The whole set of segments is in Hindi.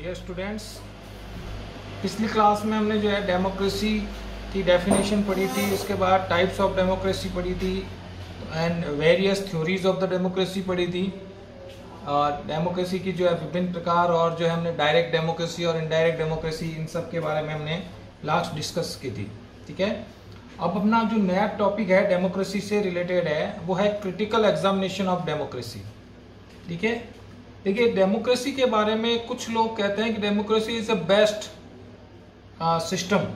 डियर स्टूडेंट्स, पिछली क्लास में हमने जो है डेमोक्रेसी की डेफिनेशन पढ़ी थी, उसके बाद टाइप्स ऑफ डेमोक्रेसी पढ़ी थी and various theories of the democracy पढ़ी थी। और डेमोक्रेसी की जो है विभिन्न प्रकार और जो है हमने डायरेक्ट डेमोक्रेसी और इनडायरेक्ट डेमोक्रेसी इन सब के बारे में हमने लास्ट डिस्कस की थी। ठीक है, अब अपना जो नया टॉपिक है डेमोक्रेसी से रिलेटेड है वो है क्रिटिकल एग्जामिनेशन ऑफ डेमोक्रेसी। ठीक है, देखिए डेमोक्रेसी के बारे में कुछ लोग कहते हैं कि democracy is the best system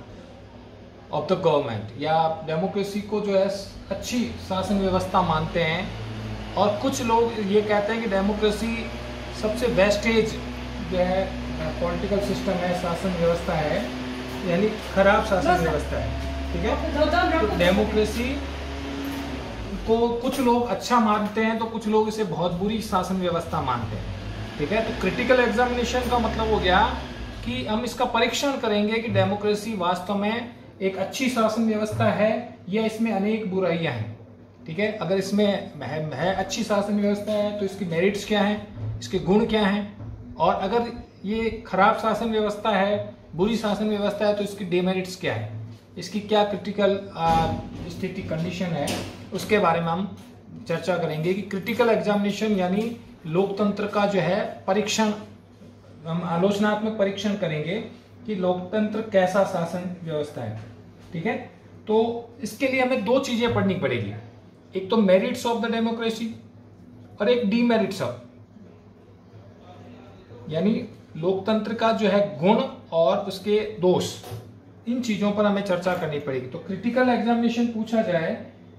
of the government, या डेमोक्रेसी को जो है अच्छी शासन व्यवस्था मानते हैं। और कुछ लोग ये कहते हैं कि डेमोक्रेसी सबसे वेस्टेज जो है पॉलिटिकल सिस्टम है, शासन व्यवस्था है, यानी खराब शासन व्यवस्था है। ठीक है, तो डेमोक्रेसी को कुछ लोग अच्छा मानते हैं तो कुछ लोग इसे बहुत बुरी शासन व्यवस्था मानते हैं। ठीक है, तो क्रिटिकल एग्जामिनेशन का मतलब हो गया कि हम इसका परीक्षण करेंगे कि डेमोक्रेसी वास्तव में एक अच्छी शासन व्यवस्था है या इसमें अनेक बुराइयां हैं। ठीक है, अगर इसमें है अच्छी शासन व्यवस्था है तो इसकी मेरिट्स क्या हैं, इसके गुण क्या हैं, और अगर ये खराब शासन व्यवस्था है, बुरी शासन व्यवस्था है तो इसकी डिमेरिट्स क्या है, इसकी क्या क्रिटिकल स्थिति कंडीशन है, उसके बारे में हम चर्चा करेंगे। कि क्रिटिकल एग्जामिनेशन यानी लोकतंत्र का जो है परीक्षण, हम आलोचनात्मक परीक्षण करेंगे कि लोकतंत्र कैसा शासन व्यवस्था है। ठीक है, तो इसके लिए हमें दो चीजें पढ़नी पड़ेगी, एक तो मेरिट्स ऑफ द डेमोक्रेसी और एक डीमेरिट्स ऑफ, यानी लोकतंत्र का जो है गुण और उसके दोष, इन चीजों पर हमें चर्चा करनी पड़ेगी। तो क्रिटिकल एग्जामिनेशन पूछा जाए,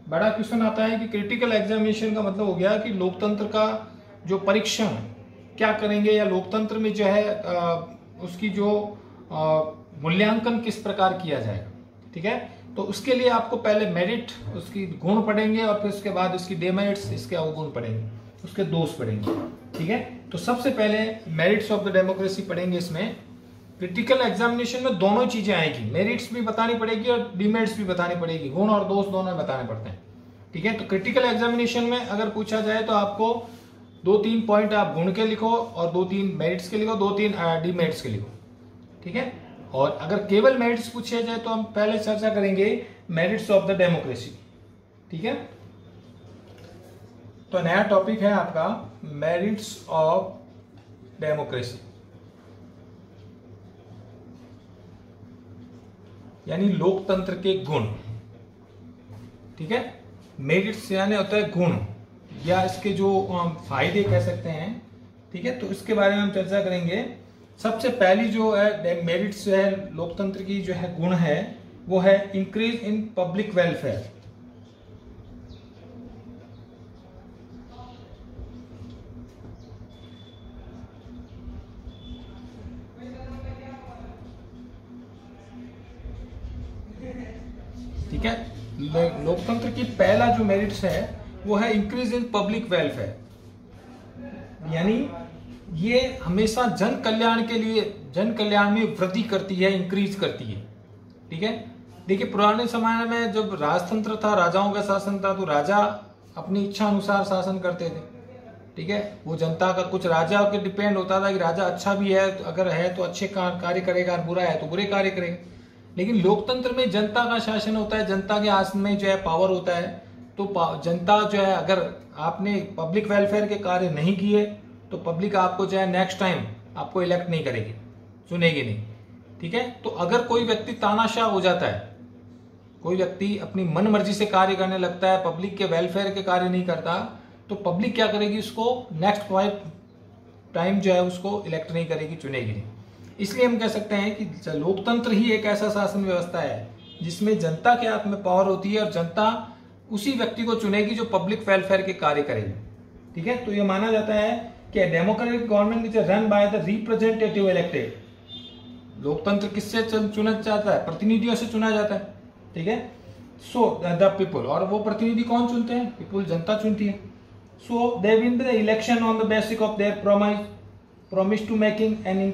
बड़ा क्वेश्चन आता है कि क्रिटिकल एग्जामिनेशन का मतलब हो गया कि लोकतंत्र का जो परीक्षण क्या करेंगे, या लोकतंत्र में जो है उसकी जो मूल्यांकन किस प्रकार किया जाएगा। ठीक है, तो उसके लिए आपको पहले मेरिट, उसकी गुण पढ़ेंगे और फिर उसके बाद उसकी डेमेरिट्स, इसके अवगुण पढ़ेंगे, उसके दोष पढ़ेंगे। ठीक है, तो सबसे पहले मेरिट्स ऑफ द डेमोक्रेसी पढ़ेंगे। इसमें क्रिटिकल एग्जामिनेशन में दोनों चीजें आएगी, मेरिट्स भी बतानी पड़ेगी और डिमेरिट्स भी बतानी पड़ेगी, गुण और दोष दोनों बताने पड़ते हैं। ठीक है, तो क्रिटिकल एग्जामिनेशन में अगर पूछा जाए तो आपको 2-3 पॉइंट आप गुण के लिखो और 2-3 मेरिट्स के लिखो, 2-3 डिमेरिट्स के लिखो। ठीक है, और अगर केवल मेरिट्स पूछे जाए तो हम पहले चर्चा करेंगे मेरिट्स ऑफ द डेमोक्रेसी। ठीक है, तो नया टॉपिक है आपका मेरिट्स ऑफ डेमोक्रेसी, यानी लोकतंत्र के गुण। ठीक है, मेरिट्स यानी होता है गुण या इसके जो फायदे कह सकते हैं। ठीक है, तो इसके बारे में हम चर्चा करेंगे। सबसे पहली जो है मेरिट्स है लोकतंत्र की जो है गुण है वो है इंक्रीज इन पब्लिक वेलफेयर। ठीक है, लोकतंत्र की पहला जो मेरिट्स है वो है इंक्रीज इन पब्लिक वेलफेयर, यानी ये हमेशा जन कल्याण के लिए, जन कल्याण में वृद्धि करती है, इंक्रीज करती है। ठीक है, देखिए पुराने समय में जब राजतंत्र था, राजाओं का शासन था, तो राजा अपनी इच्छा अनुसार शासन करते थे। ठीक है, वो जनता का, कुछ राजा के डिपेंड होता था कि राजा अच्छा भी है तो अगर है तो अच्छे कार्य करेगा, बुरा है तो बुरे कार्य करेगा। लेकिन लोकतंत्र में जनता का शासन होता है, जनता के हाथ में जो है पावर होता है। तो जनता जो है, अगर आपने पब्लिक वेलफेयर के कार्य नहीं किए तो पब्लिक आपको जो है नेक्स्ट टाइम आपको इलेक्ट नहीं करेगी, चुनेगी नहीं। ठीक है, तो अगर कोई व्यक्ति तानाशाह हो जाता है, कोई व्यक्ति अपनी मन मर्जी से कार्य करने लगता है, पब्लिक के वेलफेयर के कार्य नहीं करता, तो पब्लिक क्या करेगी, उसको नेक्स्ट टाइम जो है उसको इलेक्ट नहीं करेगी, चुनेगी नहीं। इसलिए हम कह सकते हैं कि लोकतंत्र ही एक ऐसा शासन व्यवस्था है जिसमें जनता के हाथ में पावर होती है और जनता उसी व्यक्ति को चुनेगी जो पब्लिक वेलफेयर के कार्य करेगी। ठीक है, तो ये माना जाता है कि democratic government is run by the representative elected. लोकतंत्र किससे चुना जाता है, प्रतिनिधियों से चुना जाता है। ठीक है, सो द पीपल, और वो प्रतिनिधि कौन चुनते हैं, पीपल, जनता चुनती है। So they win the election on the basis of their promise to making an.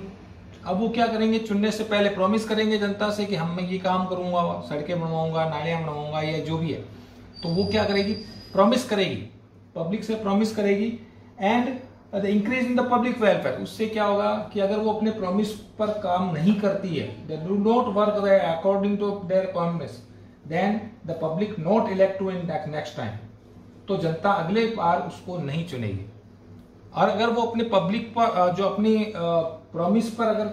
अब वो क्या करेंगे, चुनने से पहले प्रॉमिस करेंगे जनता से कि हम मैं ये काम करूंगा, सड़कें बनवाऊंगा, नालियां बनवाऊंगा, या जो भी है, तो वो क्या करेगी, प्रॉमिस करेगी, पब्लिक से प्रॉमिस करेगी। And the increase in the public welfare, उससे क्या होगा कि अगर वो अपने प्रॉमिस पर काम नहीं करती है, they do not work according to their promise, then the public not elect to in next time, तो जनता अगले बार उसको नहीं चुनेगी। और अगर वो अपने पब्लिक पर जो अपनी प्रॉमिस पर अगर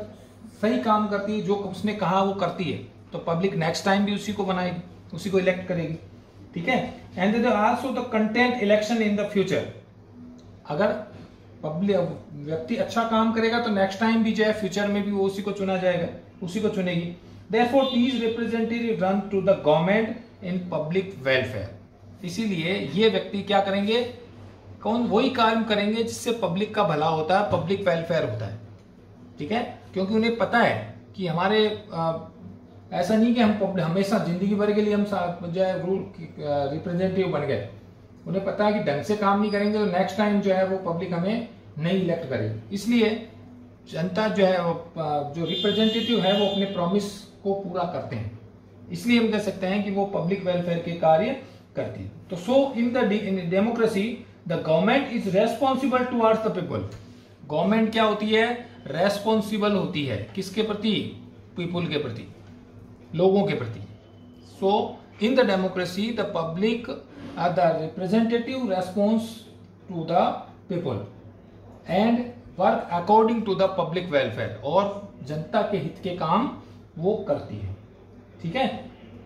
सही काम करती है, जो उसने कहा वो करती है, तो पब्लिक नेक्स्ट टाइम भी उसी को बनाएगी, उसी को इलेक्ट करेगी। ठीक है, and also the content election in the future, अगर पब्लिक व्यक्ति अच्छा काम करेगा तो नेक्स्ट टाइम भी जो है फ्यूचर में भी वो उसी को चुना जाएगा, उसी को चुनेगी। Therefore these representative run to the government in public welfare, इसीलिए ये व्यक्ति क्या करेंगे, कौन वही काम करेंगे जिससे पब्लिक का भला होता है, पब्लिक वेलफेयर होता है। ठीक है, क्योंकि उन्हें पता है कि हमारे ऐसा नहीं कि हम हमेशा जिंदगी भर के लिए हम जो है रूल रिप्रेजेंटेटिव बन गए, उन्हें पता है कि ढंग से काम नहीं करेंगे तो नेक्स्ट टाइम जो है वो पब्लिक हमें नहीं इलेक्ट करेगी। इसलिए जनता जो है जो रिप्रेजेंटेटिव है वो अपने प्रॉमिस को पूरा करते हैं, इसलिए हम कह सकते हैं कि वो पब्लिक वेलफेयर के कार्य करती है। तो so in democracy the government is responsible towards the people, government क्या होती है, रेस्पॉन्सिबल होती है किसके प्रति, पीपल के प्रति, लोगों के प्रति। So in the democracy the public are the representative response to the people and work according to the public welfare, और जनता के हित के काम वो करती है। ठीक है,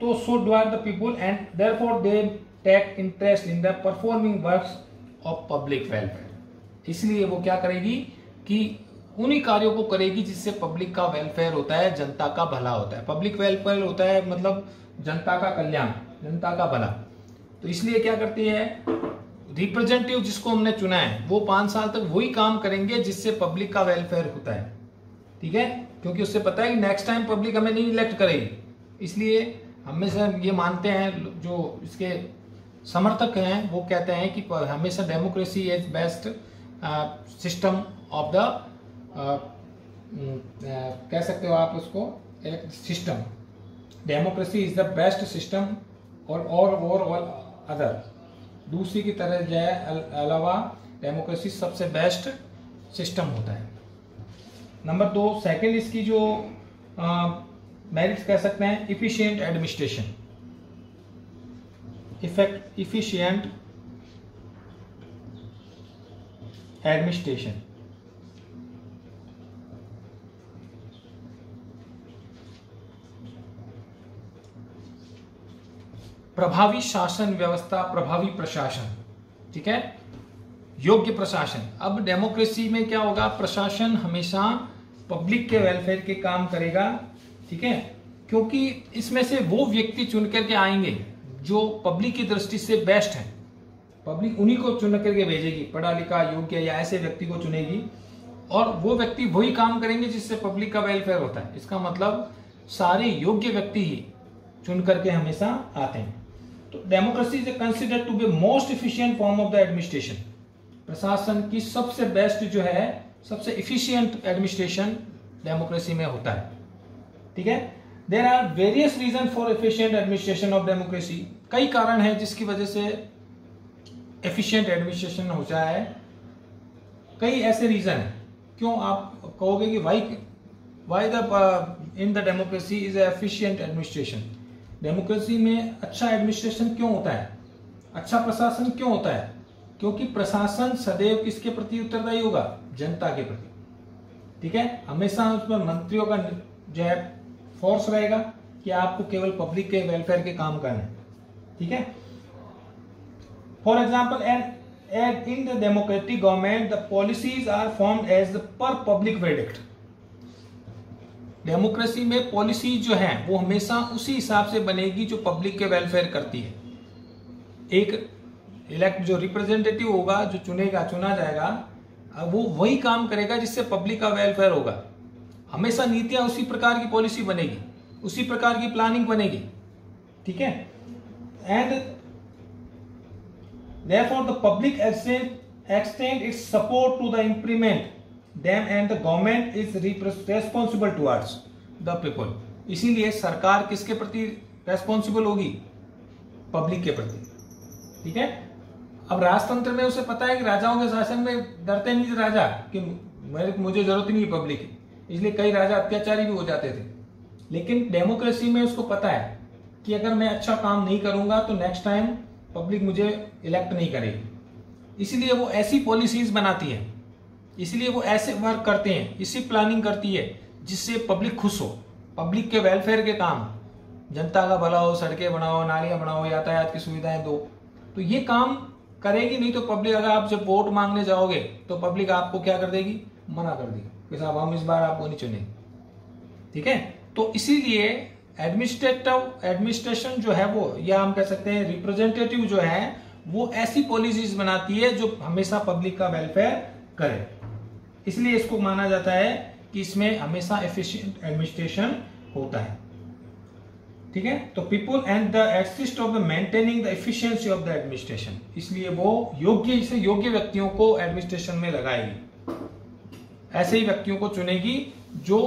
तो so do are the people and therefore they take interest in the performing works of public welfare, इसलिए वो क्या करेगी कि उन्हीं कार्यों को करेगी जिससे पब्लिक का वेलफेयर होता है, जनता का भला होता है। पब्लिक वेलफेयर होता है मतलब जनता का कल्याण, जनता का भला। तो इसलिए क्या करती है, रिप्रेजेंटेटिव जिसको हमने चुना है वो 5 साल तक वही काम करेंगे जिससे पब्लिक का वेलफेयर होता है। ठीक है, क्योंकि उससे पता है कि नेक्स्ट टाइम पब्लिक हमें नहीं इलेक्ट करेगी, इसलिए हमेशा ये मानते हैं, जो इसके समर्थक हैं वो कहते हैं कि हमेशा democracy is best system of the कह सकते हो आप उसको system, democracy is the best system और अदर, दूसरी की तरह जो है अलावा डेमोक्रेसी सबसे बेस्ट सिस्टम होता है। नंबर 2 सेकंड इसकी जो मेरिट्स कह सकते हैं, इफिशिएंट एडमिनिस्ट्रेशन, इफिशिएंट एडमिनिस्ट्रेशन, प्रभावी शासन व्यवस्था, प्रभावी प्रशासन। ठीक है, योग्य प्रशासन। अब डेमोक्रेसी में क्या होगा, प्रशासन हमेशा पब्लिक के वेलफेयर के काम करेगा। ठीक है, क्योंकि इसमें से वो व्यक्ति चुन करके आएंगे जो पब्लिक की दृष्टि से बेस्ट है, पब्लिक उन्हीं को चुन करके भेजेगी, पढ़ा लिखा योग्य या ऐसे व्यक्ति को चुनेगी, और वो व्यक्ति वही काम करेंगे जिससे पब्लिक का वेलफेयर होता है। इसका मतलब सारे योग्य व्यक्ति ही चुन करके हमेशा आते हैं। तो democracy is considered to be most efficient form of the administration, प्रशासन की सबसे बेस्ट जो है, सबसे इफिशिएंट एडमिनिस्ट्रेशन डेमोक्रेसी में होता है। ठीक है, there are various reason for efficient administration of democracy, कई कारण है जिसकी वजह से एफिशिएंट एडमिनिस्ट्रेशन हो जाए, कई ऐसे रीजन है। क्यों आप कहोगे कि why the in the democracy is efficient administration, democracy में अच्छा एडमिनिस्ट्रेशन क्यों होता है, अच्छा प्रशासन क्यों होता है, क्योंकि प्रशासन सदैव किसके प्रति उत्तरदायी होगा, जनता के प्रति। ठीक है, हमेशा उसमें मंत्रियों का जो है फोर्स रहेगा कि आपको केवल पब्लिक के वेलफेयर के काम करने हैं। ठीक है, for example and in the democratic government the policies are formed as per public verdict, democracy में पॉलिसी जो है वो हमेशा उसी हिसाब से बनेगी जो पब्लिक के वेलफेयर करती है। एक इलेक्ट जो रिप्रेजेंटेटिव होगा, जो चुना जाएगा, वो वही काम करेगा जिससे पब्लिक का वेलफेयर होगा। हमेशा नीतियां उसी प्रकार की पॉलिसी बनेगी, उसी प्रकार की प्लानिंग बनेगी। ठीक है, and therefore the public extend its support to the implement them and the government is responsible towards the people, इसीलिए सरकार किसके प्रति रेस्पॉन्सिबल होगी, पब्लिक के प्रति। ठीक है, अब राजतंत्र में उसे पता है कि राजाओं के शासन में डरते नहीं थे राजा कि मुझे जरूरत नहीं है पब्लिक की, इसलिए कई राजा अत्याचारी भी हो जाते थे। लेकिन डेमोक्रेसी में उसको पता है कि अगर मैं अच्छा काम नहीं करूंगा तो नेक्स्ट टाइम पब्लिक मुझे इलेक्ट नहीं करेगी, इसलिए वो ऐसी पॉलिसीज बनाती है, इसलिए वो ऐसे वर्क करते हैं, इसी प्लानिंग करती है जिससे पब्लिक खुश हो, पब्लिक के वेलफेयर के काम, जनता का भला हो, सड़कें बनाओ, नालियां बनाओ, यातायात की सुविधाएं दो। तो ये काम करेगी नहीं तो पब्लिक, अगर आप जब वोट मांगने जाओगे तो पब्लिक आपको क्या कर देगी, मना कर देगी कि साहब हम इस बार आपको नहीं चुनेंगे। ठीक है, तो इसीलिए एडमिनिस्ट्रेशन जो है वो, या हम कह सकते हैं रिप्रेजेंटेटिव जो है, वो ऐसी पॉलिसीज बनाती है जो हमेशा पब्लिक का वेलफेयर करे। इसलिए इसको माना जाता है कि इसमें हमेशा एफिशिएंट एडमिनिस्ट्रेशन होता है। ठीक है, तो people and the assist of the maintaining the efficiency of the administration, इसलिए वो योग्य व्यक्तियों को एडमिनिस्ट्रेशन में लगाएगी, ऐसे ही व्यक्तियों को चुनेगी जो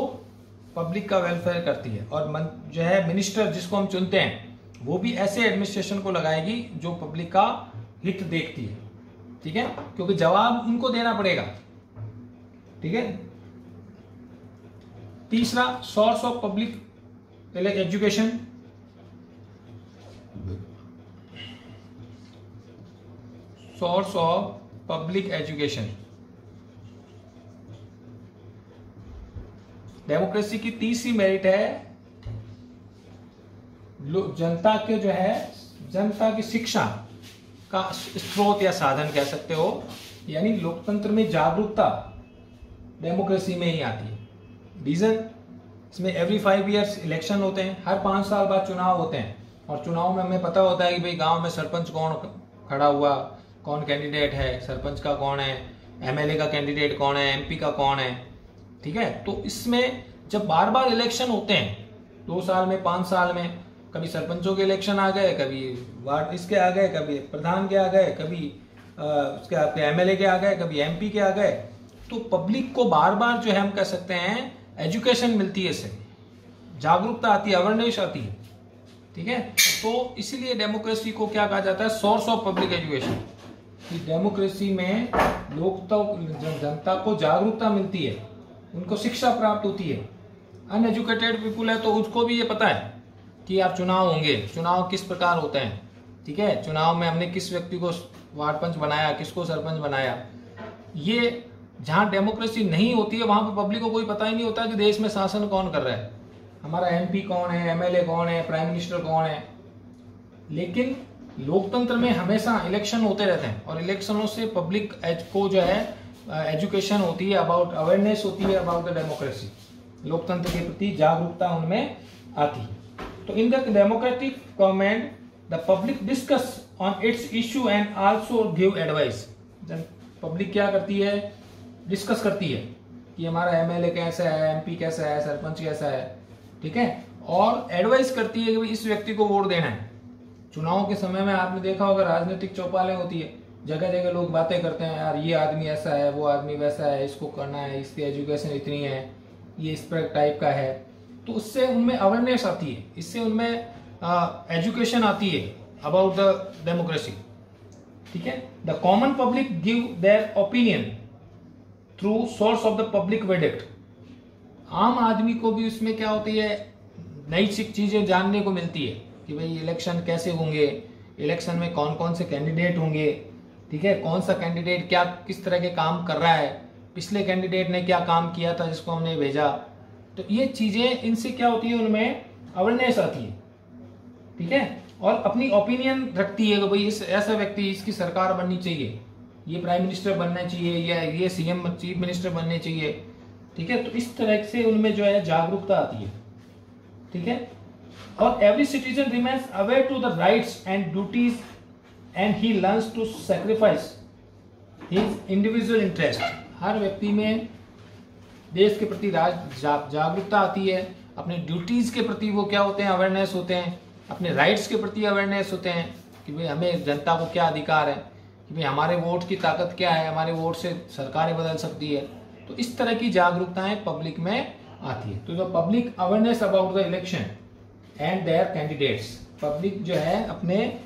पब्लिक का वेलफेयर करती है। और जो है मिनिस्टर जिसको हम चुनते हैं वो भी ऐसे एडमिनिस्ट्रेशन को लगाएगी जो पब्लिक का हित देखती है। ठीक है, क्योंकि जवाब उनको देना पड़ेगा। ठीक है, तीसरा source of public education. Source of public education, democracy की तीसरी मेरिट है जनता के जो है, जनता की शिक्षा का स्रोत या साधन कह सकते हो, यानी लोकतंत्र में जागरूकता डेमोक्रेसी में ही आती है। रीजन, इसमें एवरी 5 ईयर्स इलेक्शन होते हैं, हर 5 साल बाद चुनाव होते हैं, और चुनाव में हमें पता होता है कि भाई गांव में सरपंच कौन खड़ा हुआ, कौन कैंडिडेट है, सरपंच का कौन है, एमएलए का कैंडिडेट कौन है, एमपी का कौन है। ठीक है, तो इसमें जब बार बार इलेक्शन होते हैं, 2 साल में, 5 साल में, कभी सरपंचों के इलेक्शन आ गए, कभी वार्ड इसके आ गए, कभी प्रधान के आ गए, कभी उसके आपके एमएलए के आ गए, कभी एमपी के आ गए, तो पब्लिक को बार बार जो है हम कह सकते हैं एजुकेशन मिलती है, इससे जागरूकता आती है, अवेयरनेस आती है। ठीक है, तो इसीलिए डेमोक्रेसी को क्या कहा जाता है, सोर्स ऑफ पब्लिक एजुकेशन। कि डेमोक्रेसी में जनता को जागरूकता मिलती है, उनको शिक्षा प्राप्त होती है। अनएजुकेटेड पीपुल है तो उसको भी ये पता है कि आप चुनाव होंगे, चुनाव किस प्रकार होते हैं। ठीक है, चुनाव में हमने किस व्यक्ति को वार्ड पंच बनाया, किसको सरपंच बनाया। ये जहां डेमोक्रेसी नहीं होती है वहां पर पब्लिक को कोई पता ही नहीं होता कि देश में शासन कौन कर रहा है, हमारा एमपी कौन है, एमएलए कौन है, प्राइम मिनिस्टर कौन है। लेकिन लोकतंत्र में हमेशा इलेक्शन होते रहते हैं, और इलेक्शनों से पब्लिक को जो है एजुकेशन होती है, अबाउट अवेयरनेस होती है अबाउट द डेमोक्रेसी, लोकतंत्र के प्रति जागरूकता उनमें आती है। तो इन the democratic government the public discuss on it's issue and also give advice. Public क्या करती है, डिस्कस करती है कि हमारा एमएलए कैसा है, एमपी कैसा है, सरपंच कैसा है। ठीक है, और एडवाइस करती है कि भाई इस व्यक्ति को वोट देना है। चुनाव के समय में आपने देखा होगा राजनीतिक चौपालें होती है, जगह जगह लोग बातें करते हैं, यार ये आदमी ऐसा है, वो आदमी वैसा है, इसको करना है, इसकी एजुकेशन इतनी है, ये इस पर टाइप का है। तो उससे उनमें अवेयरनेस आती है, इससे उनमें एजुकेशन आती है अबाउट द डेमोक्रेसी। ठीक है, the common public give their opinion through source of the public verdict. आम आदमी को भी उसमें क्या होती है, नई चीजें जानने को मिलती है कि भाई इलेक्शन कैसे होंगे, इलेक्शन में कौन कौन से कैंडिडेट होंगे। ठीक है, कौन सा कैंडिडेट क्या किस तरह के काम कर रहा है, पिछले कैंडिडेट ने क्या काम किया था जिसको हमने भेजा। तो ये चीजें, इनसे क्या होती है, उनमें अवेयरनेस आती है। ठीक है, और अपनी ओपिनियन रखती है कि भाई इस ऐसा व्यक्ति, इसकी सरकार बननी चाहिए, ये प्राइम मिनिस्टर बनना चाहिए, या ये सीएम चीफ मिनिस्टर बनने चाहिए। ठीक है, तो इस तरह से उनमें जो है जागरूकता आती है। ठीक है, और every citizen remains aware to the rights and duties and he learns to sacrifice his individual interest. हर व्यक्ति में देश के प्रति जागरूकता आती है, अपने ड्यूटीज के प्रति वो क्या होते हैं, अवेयरनेस होते हैं, अपने राइट्स के प्रति अवेयरनेस होते हैं कि भाई हमें जनता को क्या अधिकार है, कि भाई हमारे वोट की ताकत क्या है, हमारे वोट से सरकारें बदल सकती है। तो इस तरह की जागरूकताएं पब्लिक में आती है। तो जो public awareness about the election and their candidates, public जो है अपने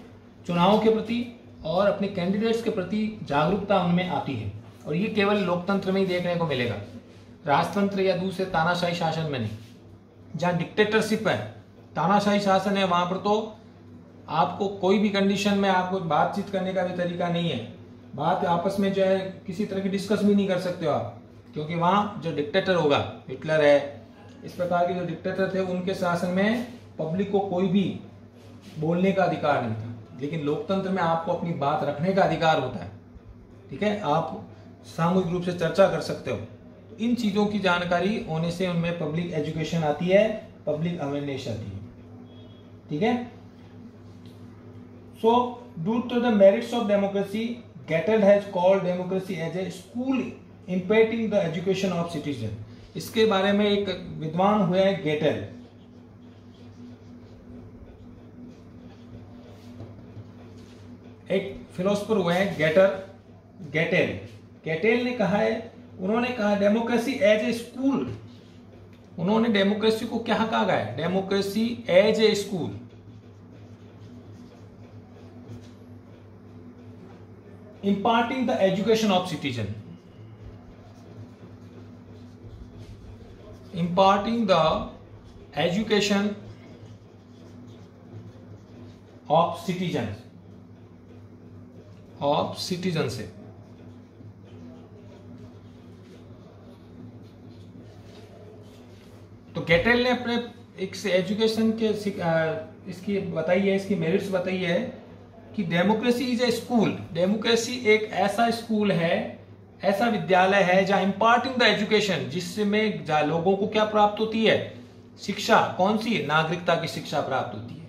चुनाव के प्रति और अपने कैंडिडेट्स के प्रति जागरूकता उनमें आती है। और ये केवल लोकतंत्र में ही देखने को मिलेगा, राजतंत्र या दूसरे तानाशाही शासन में नहीं। जहाँ डिक्टेटरशिप है, तानाशाही शासन है, वहां पर तो आपको कोई भी कंडीशन में आपको बातचीत करने का भी तरीका नहीं है, बात आपस में जो है किसी तरह की डिस्कस भी नहीं कर सकते हो आप, क्योंकि वहां जो डिक्टेटर होगा, हिटलर है, इस प्रकार के जो डिक्टेटर थे, उनके शासन में पब्लिक को कोई भी बोलने का अधिकार नहीं था। लेकिन लोकतंत्र में आपको अपनी बात रखने का अधिकार होता है, ठीक है, आप सामूहिक रूप से चर्चा कर सकते हो। तो इन चीजों की जानकारी होने से उनमें पब्लिक एजुकेशन आती है, पब्लिक अवेयरनेस आती है, ठीक है। So, due to the merits of democracy, Gattel has called democracy as a school impacting the education of citizen. इसके बारे में एक विद्वान हुए हैं गेटेल, एक फिलोसफर हुए हैं गेटेल। गेटेल ने कहा है, उन्होंने कहा डेमोक्रेसी एज ए स्कूल। उन्होंने डेमोक्रेसी को क्या कहा है? Democracy as a school, imparting the education of citizen, imparting the education of citizenship। तो गेटेल ने अपने एक एजुकेशन के इसकी बताई है, इसकी मेरिट्स बताई है कि democracy is a school. Democracy एक ऐसा स्कूल है, ऐसा विद्यालय है जहां इंपार्टिंग द एजुकेशन, जिसमें लोगों को क्या प्राप्त होती है? शिक्षा। कौन सी? नागरिकता की शिक्षा प्राप्त होती है।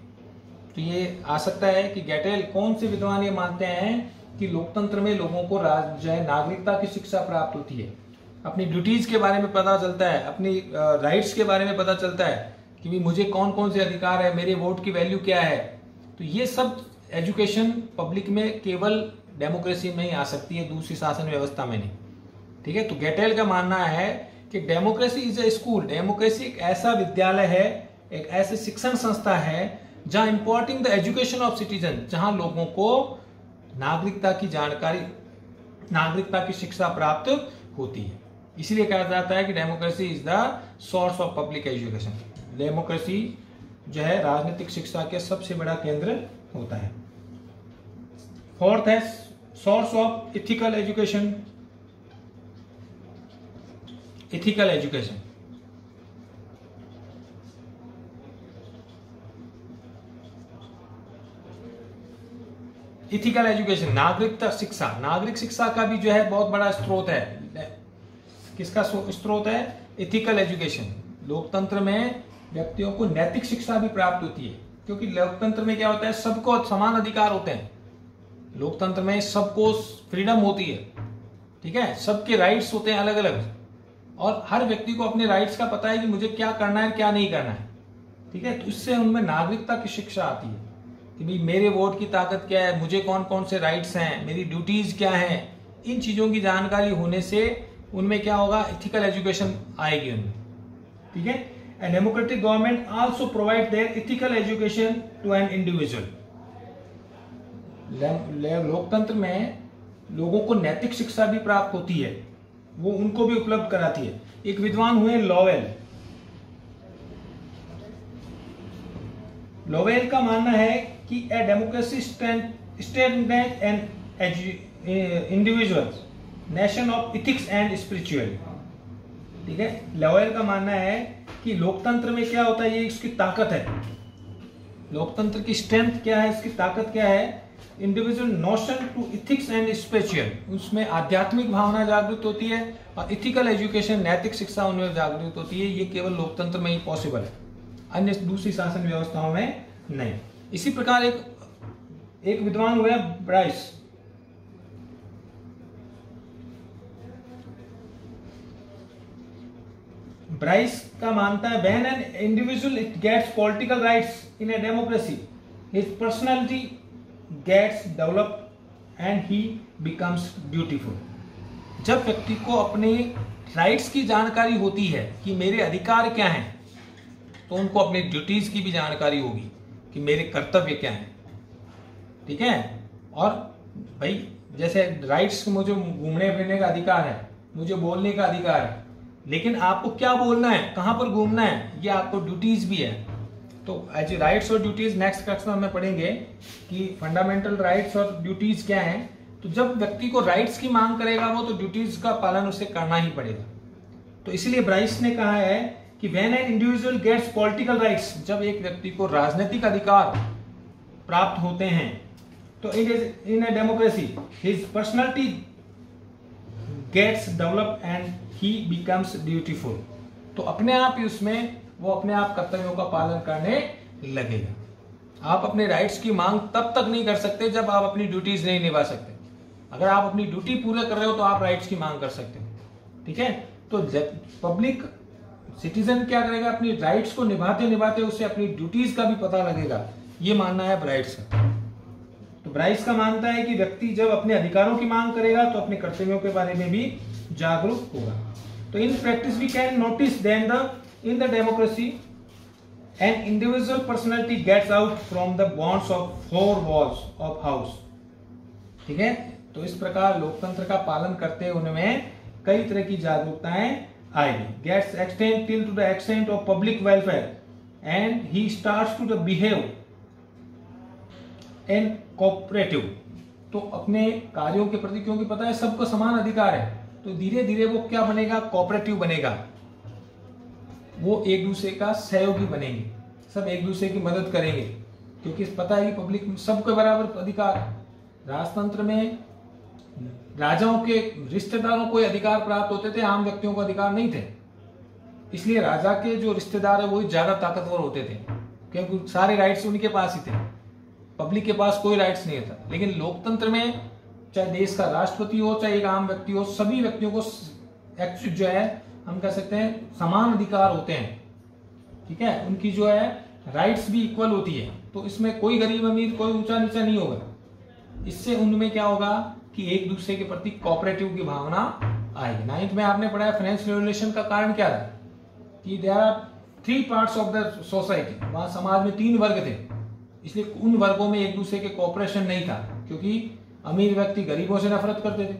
तो ये आ सकता है कि गेटेल कौन से विद्वान ये मानते हैं कि लोकतंत्र में लोगों को जो है नागरिकता की शिक्षा प्राप्त होती है, अपनी ड्यूटीज के बारे में पता चलता है, अपनी राइट्स के बारे में पता चलता है कि भी मुझे कौन कौन से अधिकार है, मेरे वोट की वैल्यू क्या है। तो ये सब एजुकेशन पब्लिक में केवल डेमोक्रेसी में ही आ सकती है, दूसरी शासन व्यवस्था में नहीं, ठीक है। तो गेटेल का मानना है कि democracy is a school. Democracy एक ऐसा विद्यालय है, एक ऐसी शिक्षण संस्था है जहां इंपॉर्टिंग द एजुकेशन ऑफ सिटीजन, जहां लोगों को नागरिकता की जानकारी, नागरिकता की शिक्षा प्राप्त होती है। इसलिए कहा जाता है कि democracy is the source of public education. Democracy जो है राजनीतिक शिक्षा के सबसे बड़ा केंद्र होता है। फोर्थ है source of ethical education. Ethical education, ethical education, नागरिकता शिक्षा। नागरिक शिक्षा का भी जो है बहुत बड़ा स्रोत है। किसका स्रोत है? Ethical education. लोकतंत्र में व्यक्तियों को नैतिक शिक्षा भी प्राप्त होती है, क्योंकि लोकतंत्र में क्या होता है? सबको समान अधिकार होते हैं। लोकतंत्र में सबको फ्रीडम होती है, ठीक है, सबके राइट्स होते हैं अलग अलग, और हर व्यक्ति को अपने राइट्स का पता है कि मुझे क्या करना है क्या नहीं करना है, ठीक है। तो इससे उनमें नागरिकता की शिक्षा आती है कि भाई मेरे वोट की ताकत क्या है, मुझे कौन कौन से राइट्स हैं, मेरी ड्यूटीज क्या हैं। इन चीजों की जानकारी होने से उनमें क्या होगा? इथिकल एजुकेशन आएगी उनमें, ठीक है। A democratic government also provide their ethical education to an individual। लोकतंत्र में लोगों को नैतिक शिक्षा भी प्राप्त होती है, वो उनको भी उपलब्ध कराती है। एक विद्वान हुए लोवेल। लोवेल का मानना है कि a democracy strengthens an individual nation of ethics and spirituality, ठीक है। लोवेल का मानना है कि लोकतंत्र में क्या होता है? ये इसकी ताकत है। लोकतंत्र की स्ट्रेंथ क्या है, इसकी ताकत क्या है? Individual notion to ethics and spiritual, उसमें आध्यात्मिक भावना जागृत होती है, और इथिकल एजुकेशन, नैतिक शिक्षा उनमें जागृत होती है। ये केवल लोकतंत्र में ही पॉसिबल है, अन्य दूसरी शासन व्यवस्थाओं में नहीं। इसी प्रकार एक विद्वान हुए ब्राइस। ब्राइस का मानता है when an individual gets political rights in a democracy, his personality gets developed and he becomes beautiful। जब व्यक्ति को अपने राइट्स की जानकारी होती है कि मेरे अधिकार क्या हैं, तो उनको अपने ड्यूटीज की भी जानकारी होगी कि मेरे कर्तव्य क्या हैं, ठीक है। और भाई जैसे राइट्स, मुझे घूमने फिरने का अधिकार है, मुझे बोलने का अधिकार है, लेकिन आपको क्या बोलना है, कहां पर घूमना है, ये आपको ड्यूटीज भी है। तो एज राइट्स और ड्यूटीज नेक्स्ट क्लास में हमें पढ़ेंगे कि फंडामेंटल राइट्स और ड्यूटीज क्या हैं। तो जब व्यक्ति को राइट्स की मांग करेगा वो, तो ड्यूटीज का पालन उसे करना ही पड़ेगा। तो इसलिए ब्राइस ने कहा है कि when an individual gets political rights, जब एक व्यक्ति को राजनीतिक अधिकार प्राप्त होते हैं, तो in a democracy his personality gets develop and he becomes dutiful. तो अपने आप ही उसमें वो अपने आप कर्तव्यों का पालन करने लगेगा। आप अपने राइट्स की मांग तब तक नहीं कर सकते जब आप अपनी ड्यूटीज नहीं निभा सकते। अगर आप अपनी ड्यूटी पूरे कर रहे हो तो आप राइट्स की मांग कर सकते हो, ठीक है। तो पब्लिक सिटीजन क्या करेगा, अपनी राइट्स को निभाते निभाते उसे अपनी ड्यूटीज का भी पता लगेगा। ये मानना है ब्राइट्स का। तो ब्राइट्स का मानता है कि व्यक्ति जब अपने अधिकारों की मांग करेगा तो अपने कर्तव्यों के बारे में भी जागरूक होगा। तो in practice we can notice then in the democracy an individual personality gets out from the bonds of four walls of house, ठीक है। तो इस प्रकार लोकतंत्र का पालन करते उनमें कई तरह की जागरूकताएं आएगी। Gets extend till to the extent of public welfare and he starts to the behave and cooperative. तो अपने कार्यों के प्रति, क्योंकि पता है सबको समान अधिकार है, तो धीरे धीरे वो क्या बनेगा, कोऑपरेटिव बनेगा। वो एक दूसरे का सहयोगी बनेंगे, सब एक दूसरे की मदद करेंगे, क्योंकि पता है कि पब्लिक सबके बराबर अधिकार है। राजतंत्र में राजाओं के रिश्तेदारों को अधिकार प्राप्त होते थे, आम व्यक्तियों को अधिकार नहीं थे। इसलिए राजा के जो रिश्तेदार है वो ज्यादा ताकतवर होते थे, क्योंकि सारे राइट्स उनके पास ही थे, पब्लिक के पास कोई राइट्स नहीं था। लेकिन लोकतंत्र में चाहे देश का राष्ट्रपति हो चाहे एक आम व्यक्ति हो, सभी व्यक्तियों को एक्चुअली जो है हम कह सकते हैं समान अधिकार होते हैं, ठीक है। उनकी जो है राइट्स भी इक्वल होती है। तो इसमें कोई गरीब अमीर, कोई ऊंचा नीचा नहीं होगा। इससे उनमें क्या होगा कि एक दूसरे के प्रति कोऑपरेटिव की भावना आएगी। 9th में आपने पढ़ा है फाइनेंशियल रेवोल्यूशन का कारण क्या था, कि there are 3 parts of the society. वहां समाज में 3 वर्ग थे, इसलिए उन वर्गों में एक दूसरे के कोऑपरेशन नहीं था, क्योंकि अमीर व्यक्ति गरीबों से नफरत करते थे।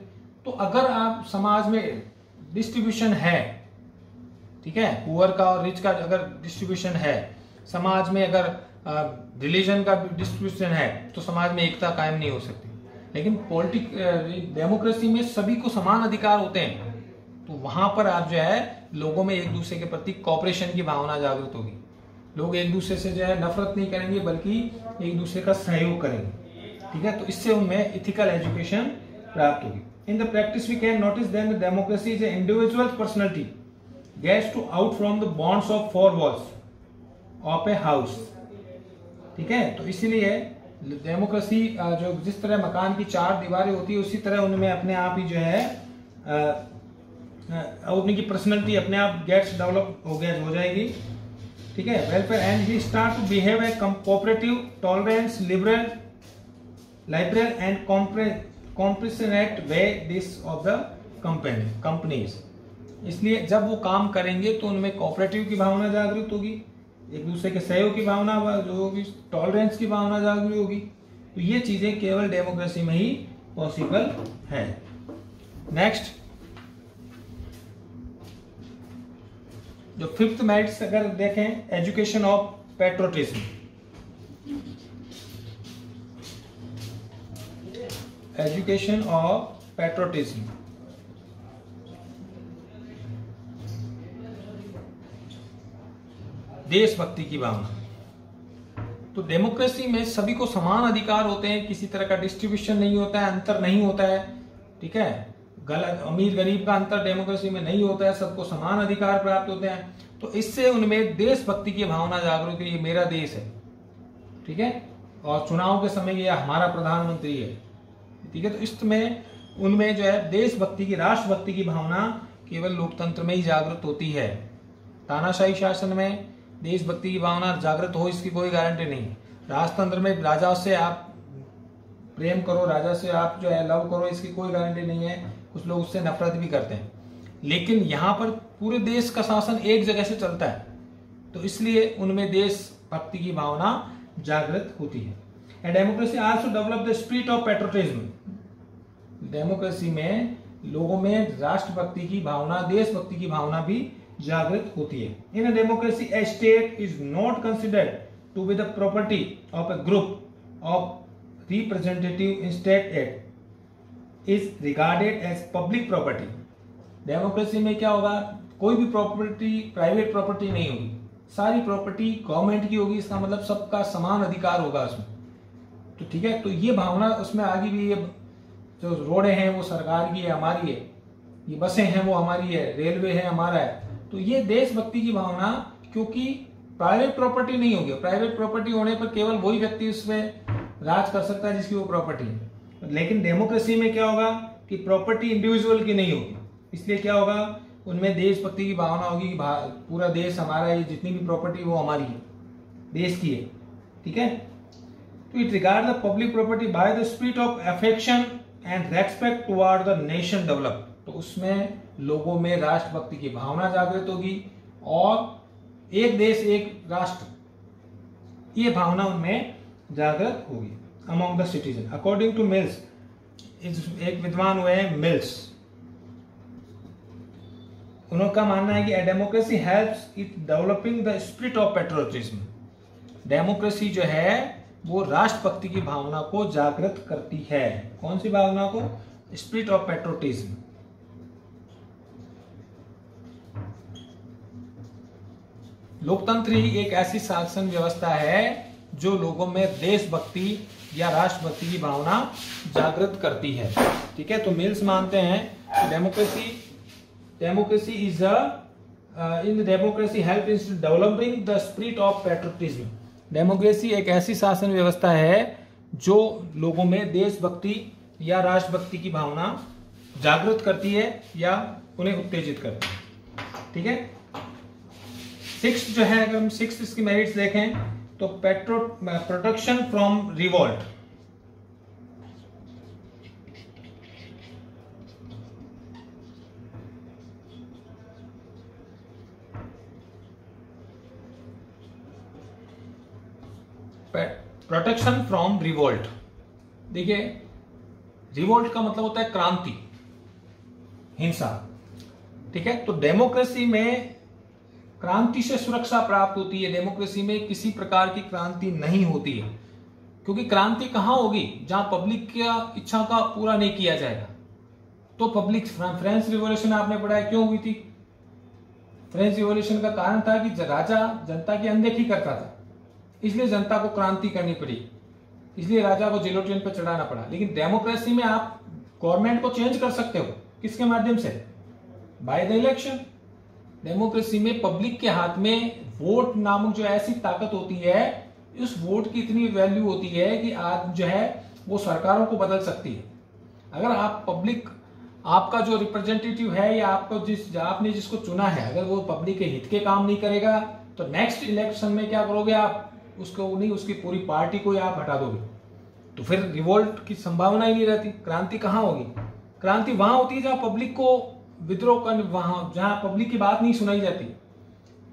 तो अगर आप समाज में डिस्ट्रीब्यूशन है, ठीक है, पुअर का और रिच का अगर डिस्ट्रीब्यूशन है, समाज में अगर रिलीजन का डिस्ट्रीब्यूशन है, तो समाज में एकता कायम नहीं हो सकती। लेकिन डेमोक्रेसी में सभी को समान अधिकार होते हैं, तो वहां पर आप जो है लोगों में एक दूसरे के प्रति कोऑपरेशन की भावना जागृत होगी। लोग एक दूसरे से जो है नफरत नहीं करेंगे, बल्कि एक दूसरे का सहयोग करेंगे, ठीक है। तो इससे उनमें इथिकल एजुकेशन प्राप्त होगी। In the practice, we can notice then the democracy is an individual personality gets to out from the bonds of four walls of a house, ठीक है। तो इसीलिए डेमोक्रेसी जो जिस तरह मकान की 4 दीवारें होती है, उसी तरह उनमें अपने आप ही जो है उनकी पर्सनैलिटी अपने आप गेट्स डेवलप हो जाएगी, ठीक है। Welfare and he start to behave a cooperative, tolerance, liberal and compassionate way this of the companies. इसलिए जब वो काम करेंगे तो उनमें कोऑपरेटिव की भावना जागृत होगी, एक दूसरे के सहयोग की भावना जो होगी, टॉलरेंस की भावना जागृत होगी। तो ये चीजें केवल डेमोक्रेसी में ही पॉसिबल है। नेक्स्ट, जो 5th मेरिट्स अगर देखें, education of patriotism. Education of patriotism, देशभक्ति की भावना। तो डेमोक्रेसी में सभी को समान अधिकार होते हैं, किसी तरह का डिस्ट्रीब्यूशन नहीं होता है, अंतर नहीं होता है, ठीक है। अमीर गरीब का अंतर डेमोक्रेसी में नहीं होता है, सबको समान अधिकार प्राप्त होते हैं। तो इससे उनमें देशभक्ति की भावना जागरूक है, ये मेरा देश है, ठीक है, और चुनाव के समय ये हमारा प्रधानमंत्री है, ठीक है। तो इसमें उनमें जो है देशभक्ति की, राष्ट्रभक्ति की भावना केवल लोकतंत्र में ही जागृत होती है। तानाशाही शासन में देशभक्ति की भावना जागृत हो इसकी कोई गारंटी नहीं। राजतंत्र में राजा से आप प्रेम करो, राजा से आप जो है लव करो, इसकी कोई गारंटी नहीं है। कुछ लोग उससे नफरत भी करते हैं, लेकिन यहाँ पर पूरे देश का शासन एक जगह से चलता है, तो इसलिए उनमें देशभक्ति की भावना जागृत होती है। And democracy also develop the spirit of patriotism. Democracy में लोगों में राष्ट्रभक्ति की भावना, देशभक्ति की भावना भी जागृत होती है। In a democracy a state is not considered to be the property of a group of representative, instead it is regarded as public property. Democracy में क्या होगा, कोई भी प्रॉपर्टी प्राइवेट प्रॉपर्टी नहीं होगी, सारी प्रॉपर्टी गवर्नमेंट की होगी। इसका मतलब सबका समान अधिकार होगा उसमें। तो ठीक है, तो ये भावना उसमें आगे भी, ये जो रोडें हैं वो सरकार की है, हमारी है, ये बसें हैं वो हमारी है, रेलवे है हमारा है। तो ये देशभक्ति की भावना, क्योंकि प्राइवेट प्रॉपर्टी नहीं होगी। प्राइवेट प्रॉपर्टी होने पर केवल वही व्यक्ति उसमें राज कर सकता है जिसकी वो प्रॉपर्टी है। लेकिन डेमोक्रेसी में क्या होगा कि प्रॉपर्टी इंडिविजुअल की नहीं होगी, इसलिए क्या होगा, उनमें देशभक्ति की भावना होगी कि पूरा देश हमारा है, जितनी भी प्रॉपर्टी वो हमारी है, देश की है। ठीक है, तो it regard the public property by the spirit of affection and respect toward the nation develop. तो उसमें लोगों में राष्ट्रभक्ति की भावना जागृत होगी और एक देश एक राष्ट्र, ये भावना उनमें जागृत होगी among the citizen. According to Mills, एक विद्वान हुए हैं मिल्स, उनका मानना है कि democracy helps it developing the spirit of patriotism. Democracy जो है वो राष्ट्रभक्ति की भावना को जागृत करती है। कौन सी भावना को? Spirit of patriotism. लोकतंत्र ही एक ऐसी शासन व्यवस्था है जो लोगों में देशभक्ति या राष्ट्रभक्ति की भावना जागृत करती है। ठीक है, तो मिल्स मानते हैं democracy is in democracy help in developing the spirit of patriotism. Democracy एक ऐसी शासन व्यवस्था है जो लोगों में देशभक्ति या राष्ट्रभक्ति की भावना जागृत करती है या उन्हें उत्तेजित करती है। ठीक है, सिक्स जो है, अगर हम सिक्स इसकी मेरिट्स देखें तो protection from revolt. Protection from revolt, देखिए रिवोल्ट का मतलब होता है क्रांति, हिंसा। ठीक है, तो डेमोक्रेसी में क्रांति से सुरक्षा प्राप्त होती है। डेमोक्रेसी में किसी प्रकार की क्रांति नहीं होती है, क्योंकि क्रांति कहां होगी? जहां पब्लिक की इच्छा का पूरा नहीं किया जाएगा। तो पब्लिक, फ्रेंच रिवॉल्यूशन आपने पढ़ा है क्यों हुई थी? फ्रेंच रिवॉल्यूशन का कारण था कि राजा जनता की अनदेखी करता था, इसलिए जनता को क्रांति करनी पड़ी, इसलिए राजा को जिलोटिन पर चढ़ाना पड़ा। लेकिन डेमोक्रेसी में आप गवर्नमेंट को चेंज कर सकते हो, किसके माध्यम से? By the election. डेमोक्रेसी में पब्लिक के हाथ में वोट नामक जो ऐसी ताकत होती है, उस वोट की इतनी वैल्यू होती है कि आज जो है वो सरकारों को बदल सकती है। अगर आप पब्लिक, आपका जो रिप्रेजेंटेटिव है या आपको आपने जिसको चुना है, अगर वो पब्लिक के हित के काम नहीं करेगा तो नेक्स्ट इलेक्शन में क्या करोगे आप? उसको नहीं, उसकी पूरी पार्टी को आप हटा दोगे, तो फिर रिवोल्ट की संभावना ही नहीं रहती। क्रांति कहां होगी? क्रांति वहां होती है जहां पब्लिक को विद्रोह कर, वहां जहां पब्लिक की बात नहीं सुनाई जाती,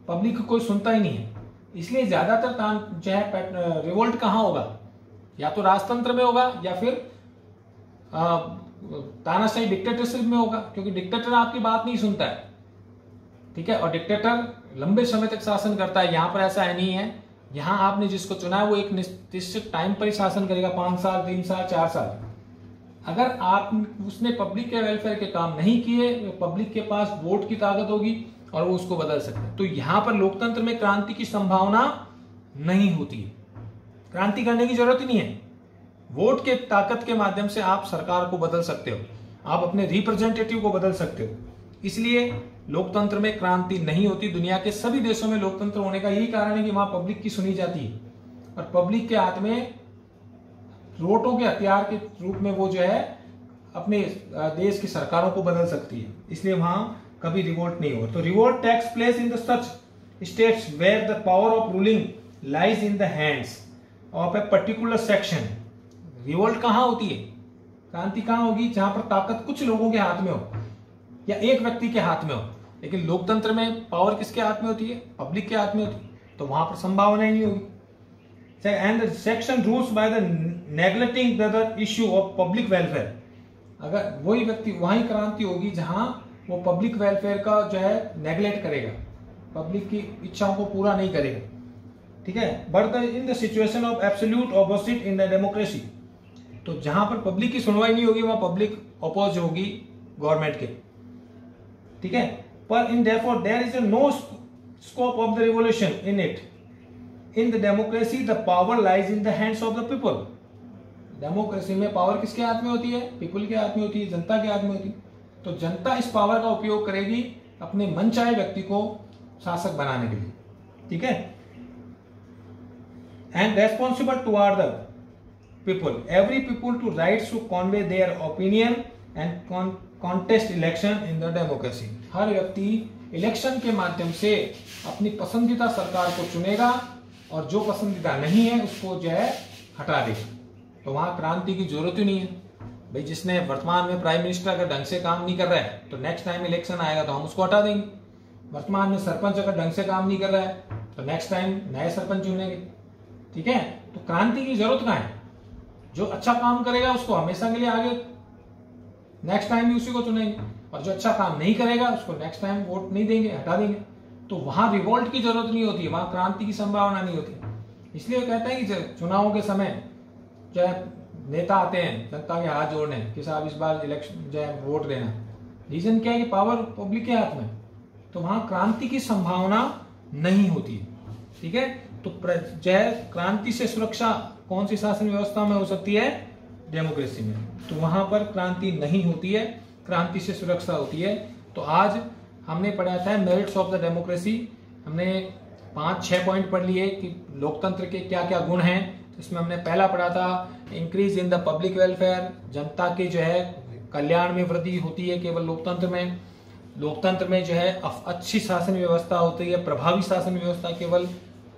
पब्लिक को कोई सुनता ही नहीं है। इसलिए ज्यादातर जो है रिवोल्ट कहां होगा? या तो राजतंत्र में होगा या फिर तानाशाही डिक्टेटरशिप में होगा, क्योंकि डिक्टेटर आपकी बात नहीं सुनता है। ठीक है, और डिक्टेटर लंबे समय तक शासन करता है। यहां पर ऐसा है नहीं है, यहां आपने जिसको चुना है वो एक निश्चित टाइम पर ही शासन करेगा, 5 साल 3 साल 4 साल। अगर आप उसने पब्लिक के वेलफेयर के काम नहीं किए, पब्लिक के पास वोट की ताकत होगी और वो उसको बदल सकते हैं। तो यहां पर लोकतंत्र में क्रांति की संभावना नहीं होती है, क्रांति करने की जरूरत ही नहीं है। वोट के ताकत के माध्यम से आप सरकार को बदल सकते हो, आप अपने रिप्रेजेंटेटिव को बदल सकते हो। इसलिए लोकतंत्र में क्रांति नहीं होती। दुनिया के सभी देशों में लोकतंत्र होने का यही कारण है कि वहां पब्लिक की सुनी जाती है और पब्लिक के हाथ में वोटों के हथियार के रूप में वो जो है अपने देश की सरकारों को बदल सकती है। इसलिए वहां कभी रिवोल्ट नहीं होगा। तो revolt takes place in the such states where the power of ruling lies in the hands of a particular section. Revolt कहां होती है? क्रांति कहां होगी? जहां पर ताकत कुछ लोगों के हाथ में हो या एक व्यक्ति के हाथ में हो। लेकिन लोकतंत्र में पावर किसके हाथ में होती है? पब्लिक के हाथ में होती है, तो वहां पर संभावना ही नहीं होगी। And the section rules by the neglecting the issue of public welfare. अगर वही व्यक्ति, वहीं क्रांति होगी जहां वो पब्लिक वेलफेयर का जो है नेग्लेक्ट करेगा, पब्लिक की इच्छाओं को पूरा नहीं करेगा, ठीक है। But in the situation of absolute opposite in the democracy, तो जहां पर पब्लिक की सुनवाई नहीं होगी वहां पब्लिक अपोज होगी गवर्नमेंट के, ठीक है। पर in therefore there is no scope of the revolution in it. In the democracy the power lies in the hands of the people. Democracy में पावर किसके हाथ में होती है? पीपल के हाथ में होती है, जनता के हाथ में होती है। तो जनता इस पावर का उपयोग करेगी अपने मनचाहे व्यक्ति को शासक बनाने के लिए, ठीक है। And responsible toward the people, every people to rights to convey their opinion and contest election in the democracy. हर व्यक्ति इलेक्शन के माध्यम से अपनी पसंदीदा सरकार को चुनेगा और जो पसंदीदा नहीं है उसको जो है हटा देगा। तो वहां क्रांति की जरूरत ही नहीं है भाई। जिसने वर्तमान में प्राइम मिनिस्टर अगर ढंग से काम नहीं कर रहा है तो नेक्स्ट टाइम इलेक्शन आएगा तो हम उसको हटा देंगे। वर्तमान में सरपंच अगर ढंग से काम नहीं कर रहा है तो नेक्स्ट टाइम नए सरपंच चुनेंगे, ठीक है। तो क्रांति की जरूरत कहां है? जो अच्छा काम करेगा उसको हमेशा के लिए आगे नेक्स्ट टाइम भी उसी को चुनेंगे, और जो अच्छा काम नहीं करेगा उसको नेक्स्ट टाइम वोट नहीं देंगे, हटा देंगे। तो वहां रिवोल्ट की जरूरत नहीं होती है, वहां क्रांति की संभावना नहीं होती। इसलिए कहते हैं कि चुनावों के समय जो है नेता आते हैं जनता के हाथ जोड़ने कि साहब इस बार इलेक्शन जो है वोट देना। रीजन क्या है कि पावर पब्लिक के हाथ में, तो वहां क्रांति की संभावना नहीं होती है, ठीक है। तो जो है क्रांति से सुरक्षा कौन सी शासन व्यवस्था में हो सकती है? डेमोक्रेसी में। तो वहां पर क्रांति नहीं होती है, क्रांति से सुरक्षा होती है। तो आज हमने पढ़ा था मेरिट्स ऑफ द डेमोक्रेसी। हमने 5-6 पॉइंट पढ़ लिए कि लोकतंत्र के क्या क्या गुण हैं। इसमें हमने पहला पढ़ा था increase in the public welfare, जनता के जो है कल्याण में वृद्धि होती है केवल लोकतंत्र में। लोकतंत्र में जो है अच्छी शासन व्यवस्था होती है, प्रभावी शासन व्यवस्था केवल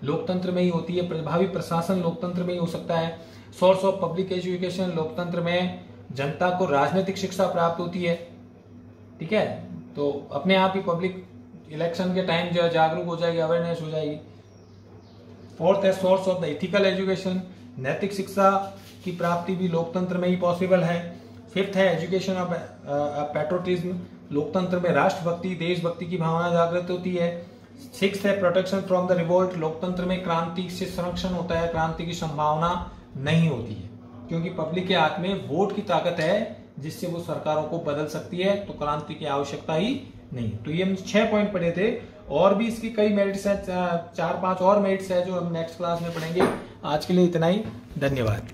लोकतंत्र में ही होती है, प्रभावी प्रशासन लोकतंत्र में ही हो सकता है। सोर्स ऑफ पब्लिक एजुकेशन, लोकतंत्र में जनता को राजनीतिक शिक्षा प्राप्त होती है, ठीक है। तो अपने आप ही पब्लिक इलेक्शन के टाइम जो है जागरूक हो जाएगी, अवेयरनेस हो जाएगी। फोर्थ है source of the ethical education, नैतिक शिक्षा की प्राप्ति भी लोकतंत्र में ही पॉसिबल है। फिफ्थ है एजुकेशन ऑफ पैट्रियोटिज्म, लोकतंत्र में राष्ट्रभक्ति देशभक्ति की भावना जागृत होती है। सिक्स्थ है प्रोटेक्शन फ्रॉम द रिवोल्ट, लोकतंत्र में क्रांति से संरक्षण होता है, क्रांति की संभावना नहीं होती है क्योंकि पब्लिक के हाथ में वोट की ताकत है जिससे वो सरकारों को बदल सकती है। तो क्रांति की आवश्यकता ही नहीं। तो ये हम 6 पॉइंट पढ़े थे, और भी इसकी कई मेरिट्स हैं, 4-5 और मेरिट्स है जो हम नेक्स्ट क्लास में पढ़ेंगे। आज के लिए इतना ही, धन्यवाद।